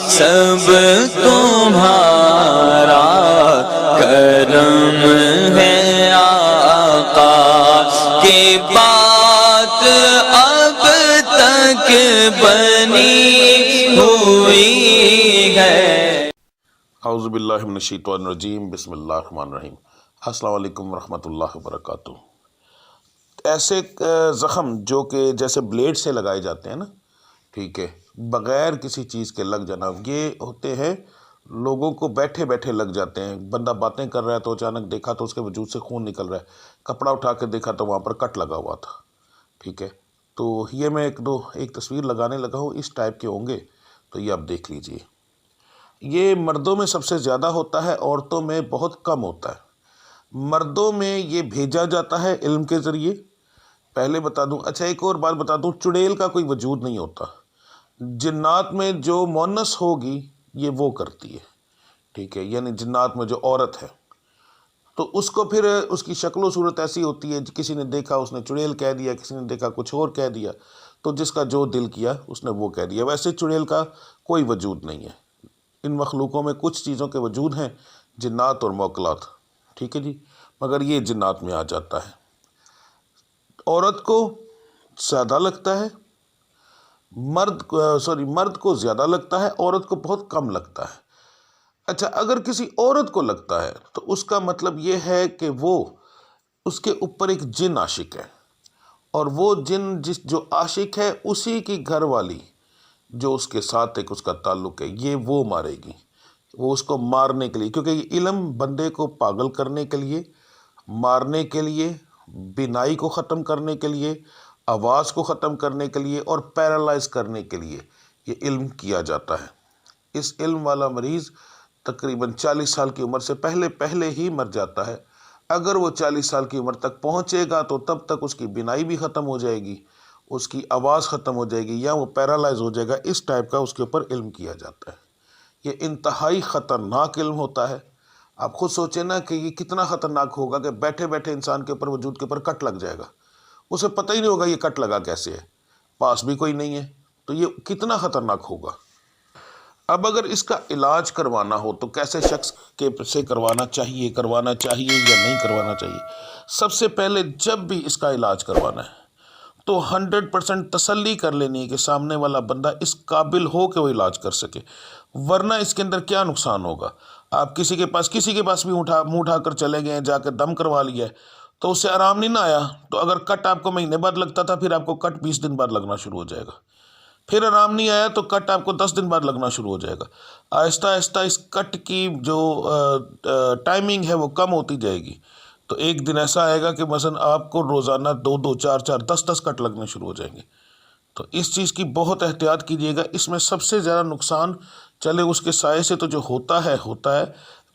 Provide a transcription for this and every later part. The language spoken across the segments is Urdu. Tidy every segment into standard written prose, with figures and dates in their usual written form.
سب تمہارا کرم ہے آقا کی بات اب تک بنی ہوئی ہے۔ اعوذ باللہ من الشیطان الرجیم، بسم اللہ الرحمن الرحیم۔ السلام علیکم ورحمۃ اللہ وبرکاتہ۔ ایسے زخم جو کہ جیسے بلیڈ سے لگائے جاتے ہیں نا، ٹھیک ہے، بغیر کسی چیز کے لگ جانا، یہ ہوتے ہیں لوگوں کو بیٹھے بیٹھے لگ جاتے ہیں۔ بندہ باتیں کر رہا ہے تو اچانک دیکھا تو اس کے وجود سے خون نکل رہا ہے، کپڑا اٹھا کے دیکھا تو وہاں پر کٹ لگا ہوا تھا، ٹھیک ہے۔ تو یہ میں ایک تصویر لگانے لگا ہوں، اس ٹائپ کے ہوں گے تو یہ آپ دیکھ لیجئے۔ یہ مردوں میں سب سے زیادہ ہوتا ہے، عورتوں میں بہت کم ہوتا ہے۔ مردوں میں یہ بھیجا جاتا ہے علم کے ذریعے، پہلے بتا دوں۔ اچھا ایک اور بات بتا دوں، چڑیل کا کوئی وجود نہیں ہوتا۔ جنات میں جو مونس ہوگی یہ وہ کرتی ہے، ٹھیک ہے، یعنی جنات میں جو عورت ہے تو اس کو پھر اس کی شکل و صورت ایسی ہوتی ہے، کسی نے دیکھا اس نے چڑیل کہہ دیا، کسی نے دیکھا کچھ اور کہہ دیا، تو جس کا جو دل کیا اس نے وہ کہہ دیا۔ ویسے چڑیل کا کوئی وجود نہیں ہے۔ ان مخلوقوں میں کچھ چیزوں کے وجود ہیں، جنات اور موکلات، ٹھیک ہے جی، مگر یہ جنات میں آ جاتا ہے۔ عورت کو زیادہ لگتا ہے، مرد کو زیادہ لگتا ہے، عورت کو بہت کم لگتا ہے۔ اچھا اگر کسی عورت کو لگتا ہے تو اس کا مطلب یہ ہے کہ وہ اس کے اوپر ایک جن عاشق ہے، اور وہ جن جو عاشق ہے اسی کی گھر والی جو اس کے ساتھ ایک اس کا تعلق ہے، یہ وہ مارے گی، وہ اس کو مارنے کے لیے، کیونکہ یہ علم بندے کو پاگل کرنے کے لیے، مارنے کے لیے، بینائی کو ختم کرنے کے لیے، آواز کو ختم کرنے کے لیے اور پیرالائز کرنے کے لیے یہ علم کیا جاتا ہے۔ اس علم والا مریض تقریباً 40 سال کی عمر سے پہلے ہی مر جاتا ہے۔ اگر وہ 40 سال کی عمر تک پہنچے گا تو تب تک اس کی بینائی بھی ختم ہو جائے گی، اس کی آواز ختم ہو جائے گی، یا وہ پیرالائز ہو جائے گا۔ اس ٹائپ کا اس کے اوپر علم کیا جاتا ہے۔ یہ انتہائی خطرناک علم ہوتا ہے۔ آپ خود سوچیں نا کہ یہ کتنا خطرناک ہوگا کہ بیٹھے بیٹھے انسان کے اوپر، وجود کے اوپر کٹ لگ جائے گا، اسے پتہ ہی نہیں ہوگا یہ کٹ لگا کیسے ہے، پاس بھی کوئی نہیں ہے، تو یہ کتنا خطرناک ہوگا۔ اب اگر اس کا علاج کروانا ہو تو کیسے شخص سے کروانا چاہیے یا نہیں کروانا چاہیے؟ سب سے پہلے جب بھی اس کا علاج کروانا ہے تو 100% تسلی کر لینی ہے کہ سامنے والا بندہ اس قابل ہو کہ وہ علاج کر سکے، ورنہ اس کے اندر کیا نقصان ہوگا۔ آپ کسی کے پاس بھی منہ اٹھا کر چلے گئے، جا کے دم کروا لیا ہے تو اس سے آرام نہیں نہ آیا، تو اگر کٹ آپ کو مہینے بعد لگتا تھا، پھر آپ کو کٹ 20 دن بعد لگنا شروع ہو جائے گا، پھر آرام نہیں آیا تو کٹ آپ کو 10 دن بعد لگنا شروع ہو جائے گا۔ آہستہ آہستہ اس کٹ کی جو ٹائمنگ ہے وہ کم ہوتی جائے گی، تو ایک دن ایسا آئے گا کہ مثلا آپ کو روزانہ 2 4 10 کٹ لگنے شروع ہو جائیں گے۔ تو اس چیز کی بہت احتیاط کیجیے گا۔ اس میں سب سے زیادہ نقصان چلے اس کے سائے سے تو جو ہوتا ہے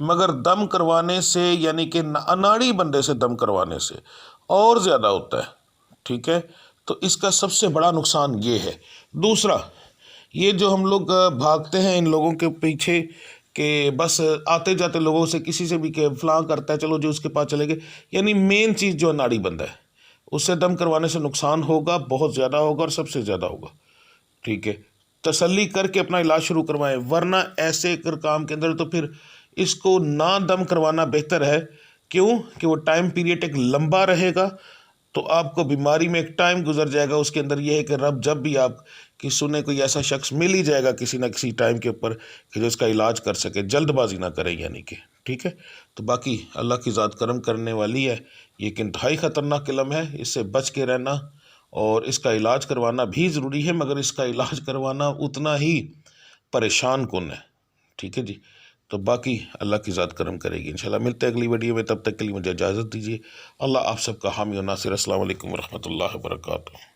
مگر دم کروانے سے، یعنی کہ اناڑی بندے سے دم کروانے سے اور زیادہ ہوتا ہے، ٹھیک ہے۔ تو اس کا سب سے بڑا نقصان یہ ہے۔ دوسرا، یہ جو ہم لوگ بھاگتے ہیں ان لوگوں کے پیچھے کہ بس آتے جاتے لوگوں سے کسی سے بھی کہ فلاں کرتا ہے چلو جو اس کے پاس چلے گئے، یعنی مین چیز جو اناڑی بندہ ہے اس سے دم کروانے سے نقصان ہوگا، بہت زیادہ ہوگا اور سب سے زیادہ ہوگا، ٹھیک ہے۔ تسلی کر کے اپنا علاج شروع کروائیں، ورنہ ایسے کام کے اندر تو پھر اس کو نہ دم کروانا بہتر ہے۔ کیوں کہ وہ ٹائم پیریڈ ایک لمبا رہے گا، تو آپ کو بیماری میں ایک ٹائم گزر جائے گا۔ اس کے اندر یہ ہے کہ رب جب بھی آپ کی سنیں کوئی ایسا شخص مل ہی جائے گا کسی نہ کسی ٹائم کے اوپر کہ جو اس کا علاج کر سکے، جلد بازی نہ کریں، یعنی کہ ٹھیک ہے۔ تو باقی اللہ کی ذات کرم کرنے والی ہے، یہ ایک انتہائی خطرناک علم ہے، اس سے بچ کے رہنا اور اس کا علاج کروانا بھی ضروری ہے، مگر اس کا علاج کروانا اتنا ہی پریشان کن ہے، ٹھیک ہے جی۔ تو باقی اللہ کی ذات کرم کرے گی انشاءاللہ۔ ملتے ہیں اگلی ویڈیو میں، تب تک کے لیے مجھے اجازت دیجیے۔ اللہ آپ سب کا حامی و ناصر۔ السلام علیکم ورحمۃ اللہ وبرکاتہ۔